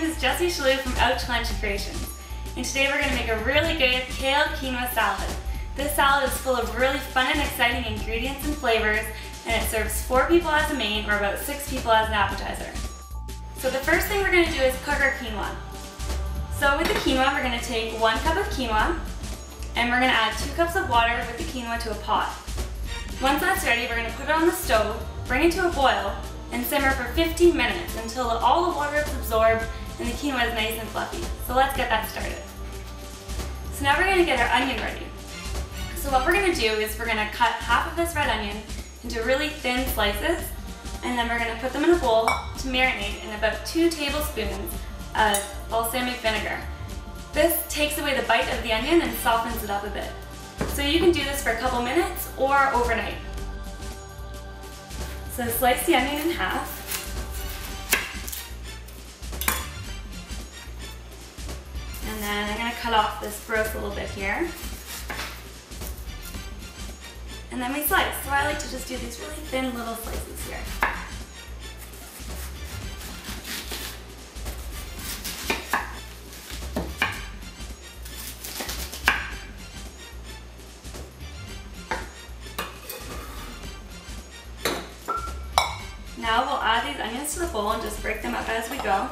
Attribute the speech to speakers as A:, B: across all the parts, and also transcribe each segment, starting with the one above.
A: is Jessie Shalou from Ouch Creations, and today we're going to make a really good Kale Quinoa Salad. This salad is full of really fun and exciting ingredients and flavors, and it serves 4 people as a main or about 6 people as an appetizer. So the first thing we're going to do is cook our quinoa. So with the quinoa, we're going to take 1 cup of quinoa, and we're going to add 2 cups of water with the quinoa to a pot. Once that's ready, we're going to put it on the stove, bring it to a boil, and simmer for 15 minutes until all the water is absorbed and the quinoa is nice and fluffy. So let's get that started. So now we're going to get our onion ready. So what we're going to do is we're going to cut half of this red onion into really thin slices, and then we're going to put them in a bowl to marinate in about 2 tablespoons of balsamic vinegar. This takes away the bite of the onion and softens it up a bit. So you can do this for a couple minutes or overnight. So slice the onion in half. And then I'm going to cut off this gross little bit here. And then we slice. So I like to just do these really thin little slices here. Now we'll add these onions to the bowl and just break them up as we go.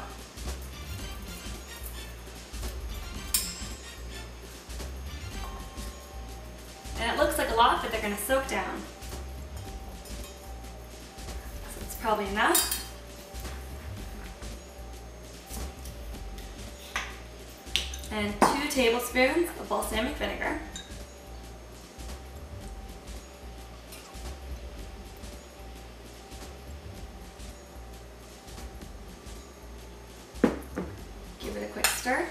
A: And it looks like a lot, but they're going to soak down. So it's probably enough. And 2 tablespoons of balsamic vinegar. Give it a quick stir.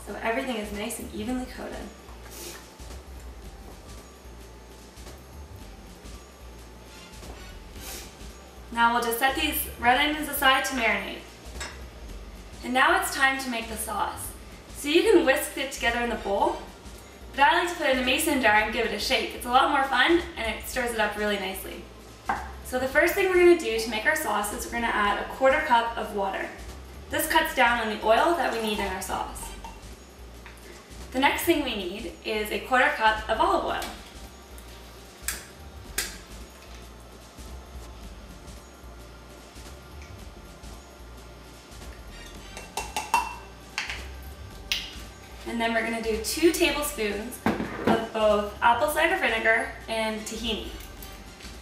A: So everything is nice and evenly coated. Now we'll just set these red onions aside to marinate. And now it's time to make the sauce. So you can whisk it together in the bowl, but I like to put it in a mason jar and give it a shake. It's a lot more fun and it stirs it up really nicely. So the first thing we're going to do to make our sauce is we're going to add a 1/4 cup of water. This cuts down on the oil that we need in our sauce. The next thing we need is a 1/4 cup of olive oil. And then we're going to do 2 tablespoons of both apple cider vinegar and tahini.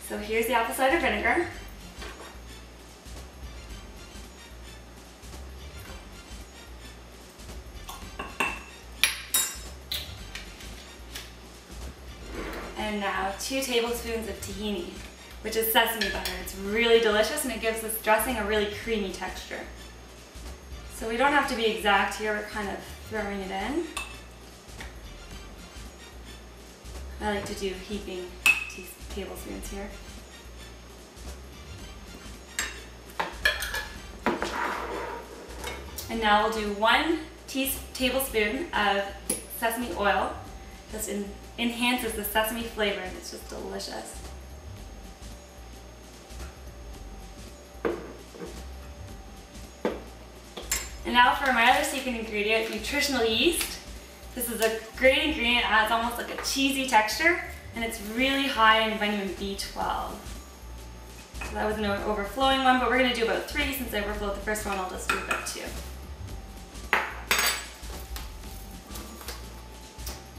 A: So here's the apple cider vinegar. And now 2 tablespoons of tahini, which is sesame butter. It's really delicious and it gives this dressing a really creamy texture. So we don't have to be exact here, we're kind of throwing it in. I like to do heaping tablespoons here. And now we'll do 1 tablespoon of sesame oil. Just enhances the sesame flavor and it's just delicious. And now for my other secret ingredient, nutritional yeast. This is a great ingredient, it adds almost like a cheesy texture, and it's really high in vitamin B12. So that was an overflowing one, but we're going to do about 3 since I overflowed the first one. I'll just do about 2.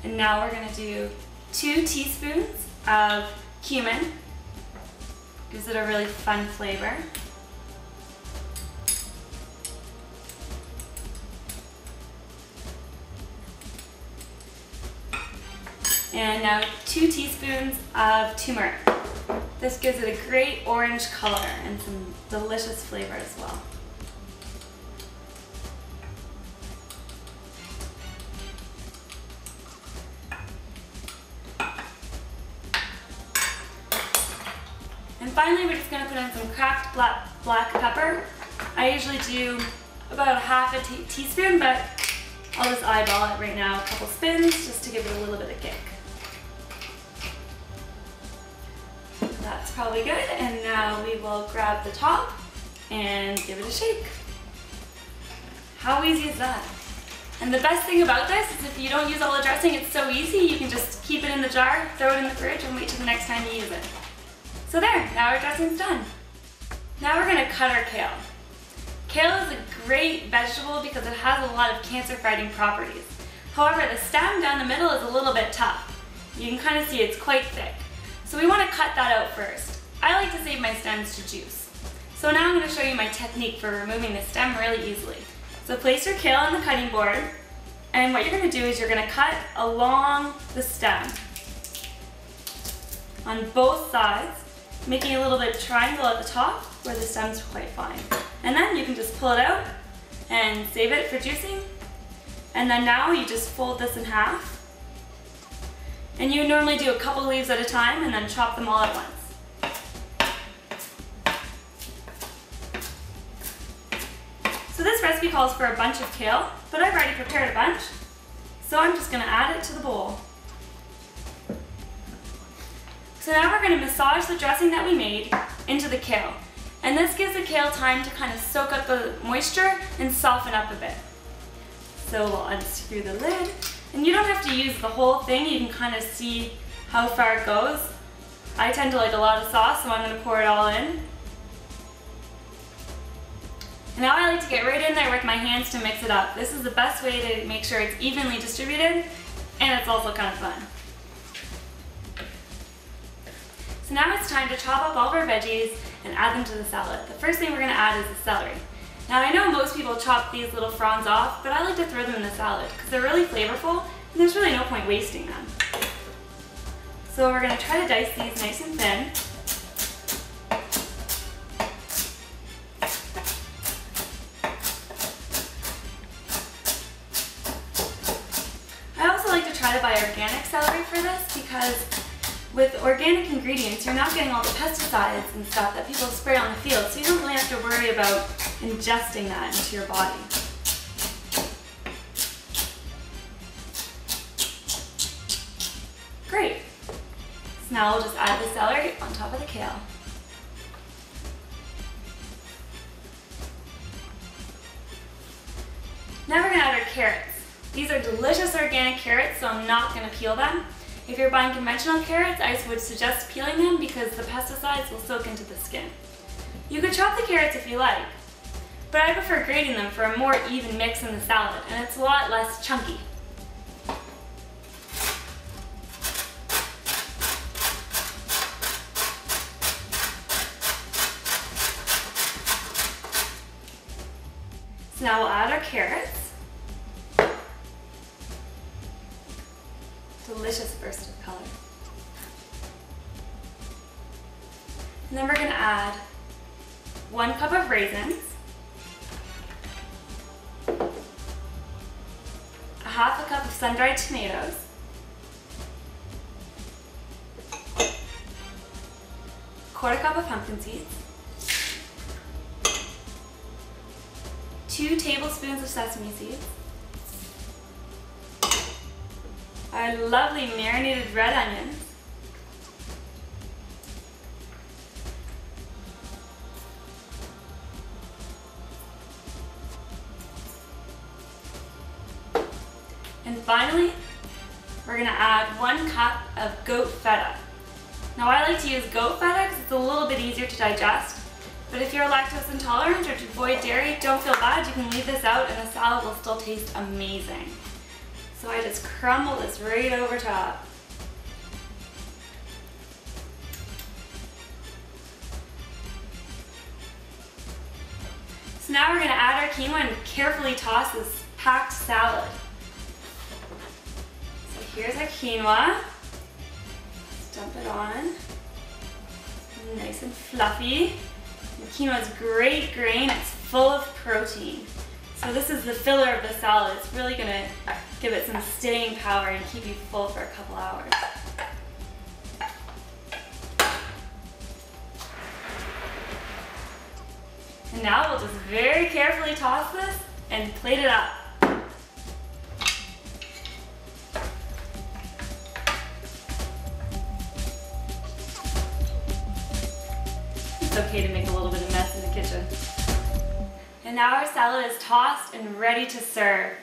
A: And now we're going to do 2 teaspoons of cumin. Gives it a really fun flavor. And now 2 teaspoons of turmeric. This gives it a great orange color and some delicious flavor as well. And finally, we're just going to put in some cracked black pepper. I usually do about 1/2 teaspoon, but I'll just eyeball it right now, a couple spins, just to give it a little bit of kick. That's probably good. And now we will grab the top and give it a shake. How easy is that? And the best thing about this is if you don't use all the dressing, it's so easy. You can just keep it in the jar, throw it in the fridge, and wait till the next time you use it. So there, now our dressing's done. Now we're gonna cut our kale. Kale is a great vegetable because it has a lot of cancer-fighting properties. However, the stem down the middle is a little bit tough. You can kind of see it's quite thick. So we want to cut that out first. I like to save my stems to juice. So now I'm going to show you my technique for removing the stem really easily. So place your kale on the cutting board, and what you're going to do is you're going to cut along the stem on both sides, making a little bit of triangle at the top where the stem's quite fine. And then you can just pull it out and save it for juicing. And then now you just fold this in half. And you normally do a couple leaves at a time and then chop them all at once. So this recipe calls for a bunch of kale, but I've already prepared a bunch. So I'm just gonna add it to the bowl. So now we're gonna massage the dressing that we made into the kale. And this gives the kale time to kind of soak up the moisture and soften up a bit. So we'll unscrew the lid. And you don't have to use the whole thing, you can kind of see how far it goes. I tend to like a lot of sauce, so I'm gonna pour it all in. And now I like to get right in there with my hands to mix it up. This is the best way to make sure it's evenly distributed, and it's also kind of fun. So now it's time to chop up all of our veggies and add them to the salad. The first thing we're gonna add is the celery. Now I know most people chop these little fronds off, but I like to throw them in the salad because they're really flavorful and there's really no point wasting them. So we're gonna try to dice these nice and thin. I also like to try to buy organic celery for this because with organic ingredients, you're not getting all the pesticides and stuff that people spray on the field, so you don't really have to worry about ingesting that into your body. Great. So now we'll just add the celery on top of the kale. Now we're going to add our carrots. These are delicious organic carrots, so I'm not going to peel them. If you're buying conventional carrots, I would suggest peeling them because the pesticides will soak into the skin. You could chop the carrots if you like, but I prefer grating them for a more even mix in the salad, and it's a lot less chunky. So now we'll add our carrots. Delicious burst of color. And then we're going to add 1 cup of raisins, a half a cup of sun-dried tomatoes, quarter cup of pumpkin seeds, 2 tablespoons of sesame seeds, our lovely marinated red onions, and finally, we're going to add 1 cup of goat feta. Now I like to use goat feta because it's a little bit easier to digest, but if you're lactose intolerant or to avoid dairy, don't feel bad, you can leave this out and the salad will still taste amazing. So I just crumble this right over top. So now we're going to add our quinoa and carefully toss this packed salad. So here's our quinoa. Let's dump it on. Nice and fluffy. The quinoa is great grain, it's full of protein. So this is the filler of the salad. It's really going to give it some staying power and keep you full for a couple hours. And now we'll just very carefully toss this and plate it up. It's okay to make a little bit of mess in the kitchen. And now our salad is tossed and ready to serve.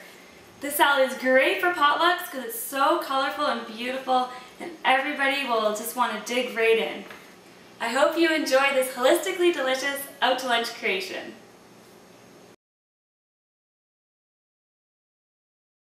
A: This salad is great for potlucks because it's so colorful and beautiful, and everybody will just want to dig right in. I hope you enjoy this holistically delicious out to lunch creation.